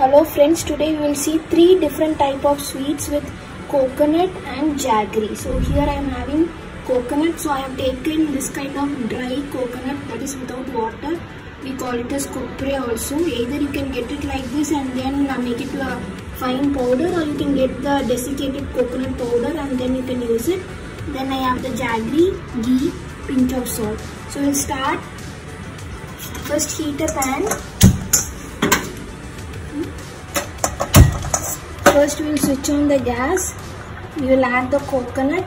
Hello friends, today we will see 3 different type of sweets with coconut and jaggery. So here I am having coconut. So I have taken this kind of dry coconut that is without water. We call it as copra also. Either you can get it like this and then make it to a fine powder, or you can get the desiccated coconut powder and then you can use it. Then I have the jaggery, ghee, pinch of salt. So we'll start. First heat a pan. First we will switch on the gas. We will add the coconut.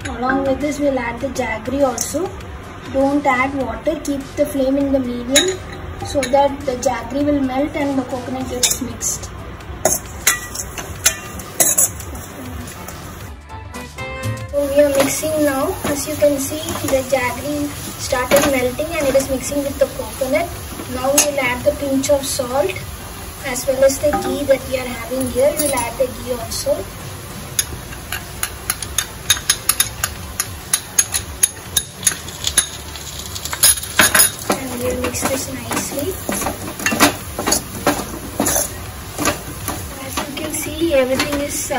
Along with this we will add the jaggery also. Don't add water. Keep the flame in the medium so that the jaggery will melt and the coconut gets mixed. So we are mixing now. As you can see, the jaggery started melting and it is mixing with the coconut. Now we will add the pinch of salt. As well as the ghee that we are having here, we will add the ghee also. And we will mix this nicely. As you can see, everything is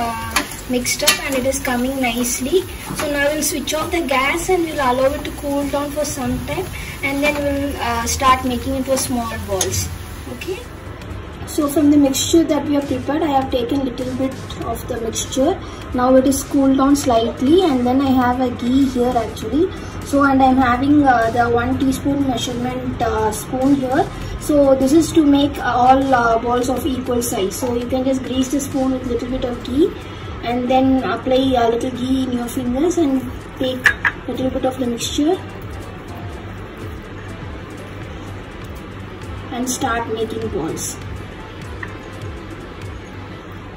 mixed up and it is coming nicely. So now we will switch off the gas and we will allow it to cool down for some time, and then we will start making into small balls. Okay. So from the mixture that we have prepared, I have taken little bit of the mixture. Now it is cooled down slightly, and then I have a ghee here actually. So and I am having the 1 teaspoon measurement spoon here. So this is to make all balls of equal size. So you can just grease the spoon with little bit of ghee and then apply a little ghee in your fingers and take little bit of the mixture and start making balls.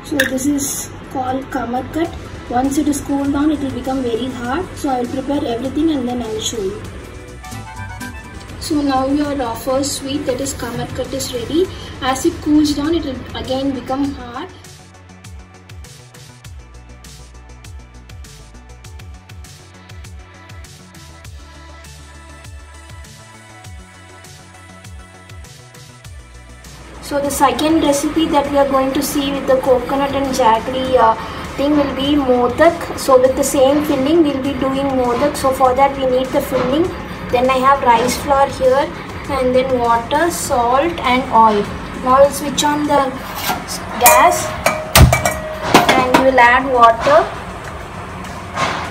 So this is called kamar cut. Once it is cooled down, it will become very hard. So I will prepare everything and then I will show you. So now your first sweet, that is kamar cut, is ready. As it cools down, it will again become hard. So the second recipe that we are going to see with the coconut and jaggery thing will be modak. So with the same filling we will be doing modak. So for that we need the filling. Then I have rice flour here, and then water, salt and oil. Now we'll switch on the gas and we will add water,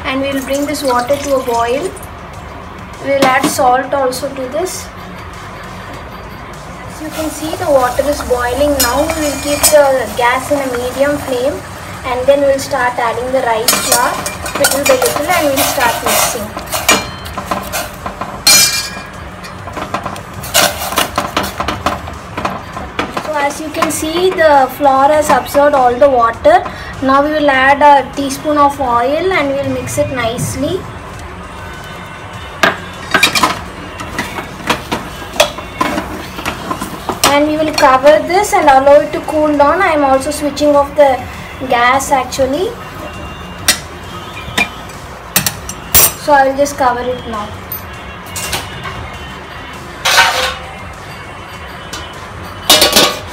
and we will bring this water to a boil. We will add salt also to this. You can see the water is boiling now. We will keep the gas in a medium flame, and then we will start adding the rice flour little by little, and we will start mixing. So as you can see, the flour has absorbed all the water. Now we will add a teaspoon of oil and we will mix it nicely. And we will cover this and allow it to cool down. I am also switching off the gas actually. So I will just cover it now.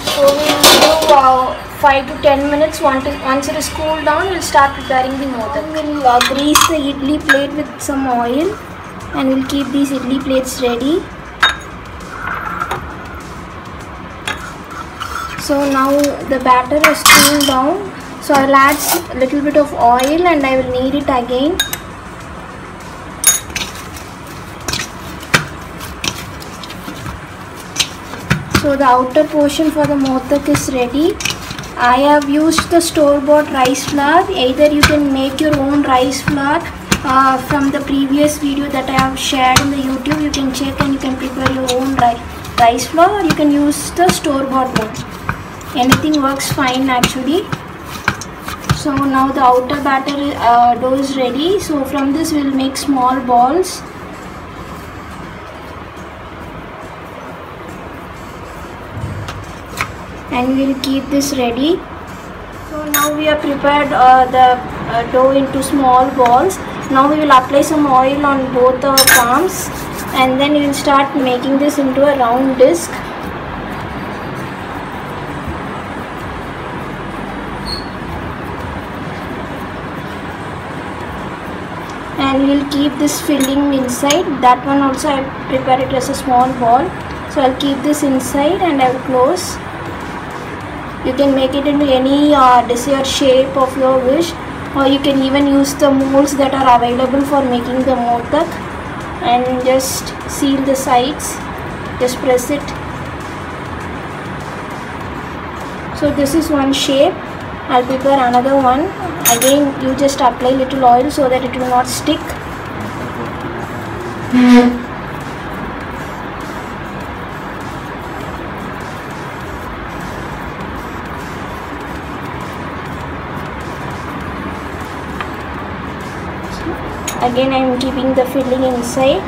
So we will do 5 to 10 minutes. Once it is cooled down, we will start preparing the modak. We will grease the idli plate with some oil, and we will keep these idli plates ready. So now the batter is cooled down. So I will add a little bit of oil and I will knead it again. So the outer portion for the modak is ready. I have used the store-bought rice flour. Either you can make your own rice flour from the previous video that I have shared in the YouTube. You can check and you can prepare your own rice flour, or you can use the store-bought one. Anything works fine actually. So now the outer batter dough is ready. So from this we will make small balls. And we will keep this ready. So now we have prepared the dough into small balls. Now we will apply some oil on both the palms, and then we will start making this into a round disc. and we'll keep this filling inside. That one also I prepare it as a small ball, so I'll keep this inside and I'll close. You can make it into any desired shape of your wish, or you can even use the molds that are available for making the modak, and just seal the sides. Just press it. So this is one shape. I'll prepare another one. Again, you just apply little oil so that it will not stick. Again, I am keeping the filling inside.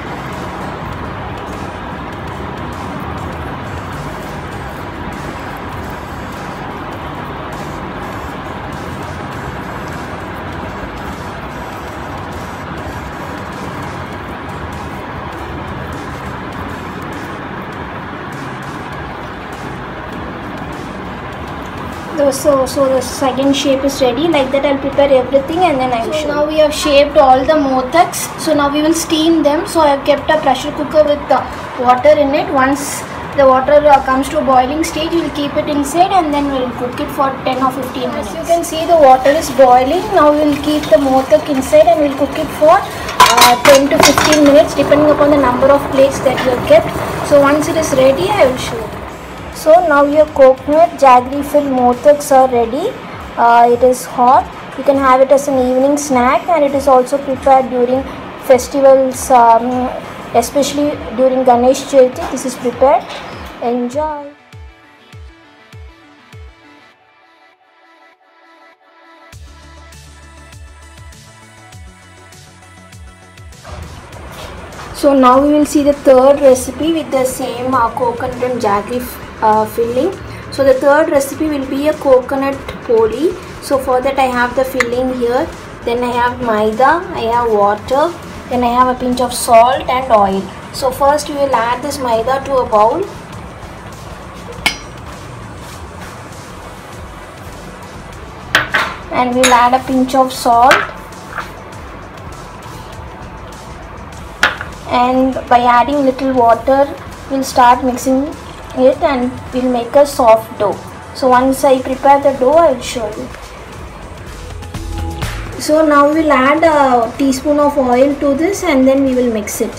So the second shape is ready. Like that I'll prepare everything and then I will show. Now we have shaped all the modaks. So now we will steam them. So I have kept a pressure cooker with the water in it. Once the water comes to a boiling stage, we will keep it inside and then we will cook it for 10 or 15 minutes. As you can see, the water is boiling. Now we will keep the modak inside and we will cook it for 10 to 15 minutes depending upon the number of plates that you have kept. So once it is ready, I will show you. So now your coconut jaggery filled modaks are ready. It is hot. You can have it as an evening snack, and it is also prepared during festivals, especially during Ganesh Chaturthi. This is prepared. Enjoy. So now we will see the third recipe with the same coconut and jaggery filling. So the third recipe will be a coconut poli. So for that I have the filling here, then I have maida, I have water, then I have a pinch of salt and oil. So first we will add this maida to a bowl. And we will add a pinch of salt. And by adding little water, we'll start mixing it and we'll make a soft dough. So once I prepare the dough, I will show you. So now we'll add a teaspoon of oil to this and then we will mix it.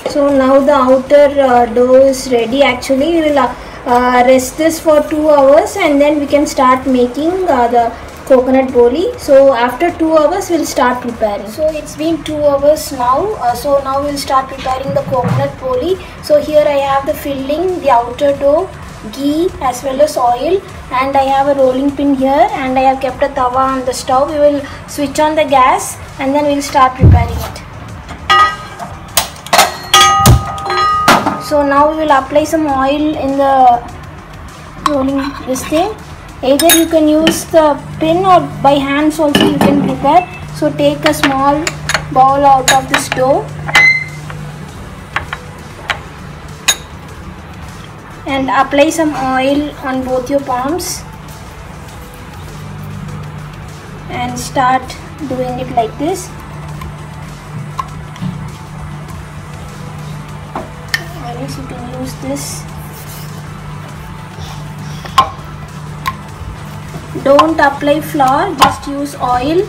So now the outer dough is ready. Actually, we will rest this for 2 hours and then we can start making the coconut boli. So after 2 hours we'll start preparing. So it's been 2 hours now. So now we'll start preparing the coconut boli. So here I have the filling, the outer dough, ghee as well as oil, and I have a rolling pin here, and I have kept a tawa on the stove. We will switch on the gas and then we'll start preparing it. So now we will apply some oil in the rolling this thing. Either you can use the pin or by hands also you can prepare. So take a small bowl out of this dough and apply some oil on both your palms and start doing it like this. You can use this. Don't apply flour, just use oil.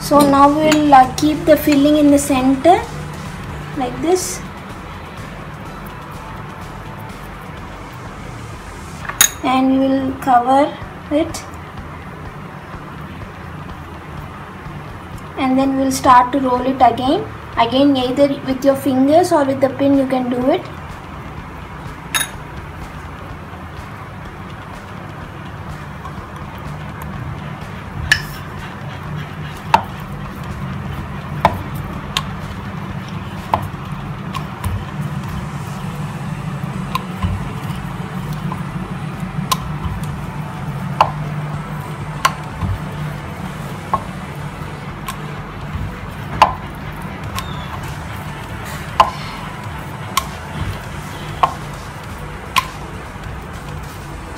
So now we'll keep the filling in the center like this. And we will cover it and then we'll start to roll it again either with your fingers or with the pin you can do it.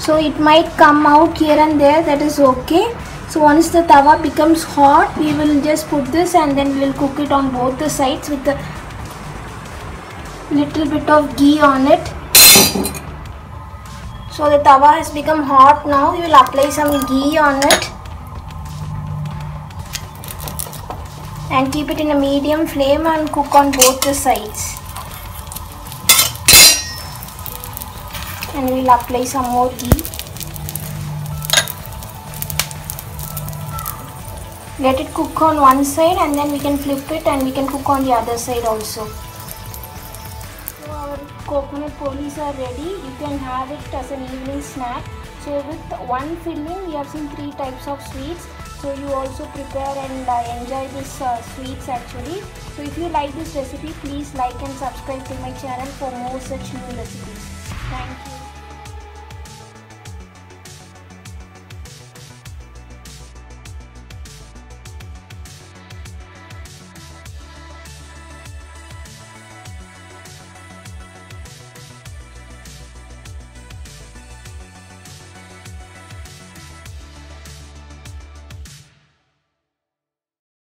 So it might come out here and there, that is okay. So once the tawa becomes hot, we will just put this and then we will cook it on both the sides with a little bit of ghee on it. So the tawa has become hot now. We will apply some ghee on it and keep it in a medium flame and cook on both the sides. And we will apply some more ghee. Let it cook on one side and then we can flip it and we can cook on the other side also. So our coconut polis are ready. You can have it as an evening snack. So with one filling we have seen 3 types of sweets. So you also prepare and enjoy this sweets actually. So if you like this recipe, please like and subscribe to my channel for more such new recipes. Thank you.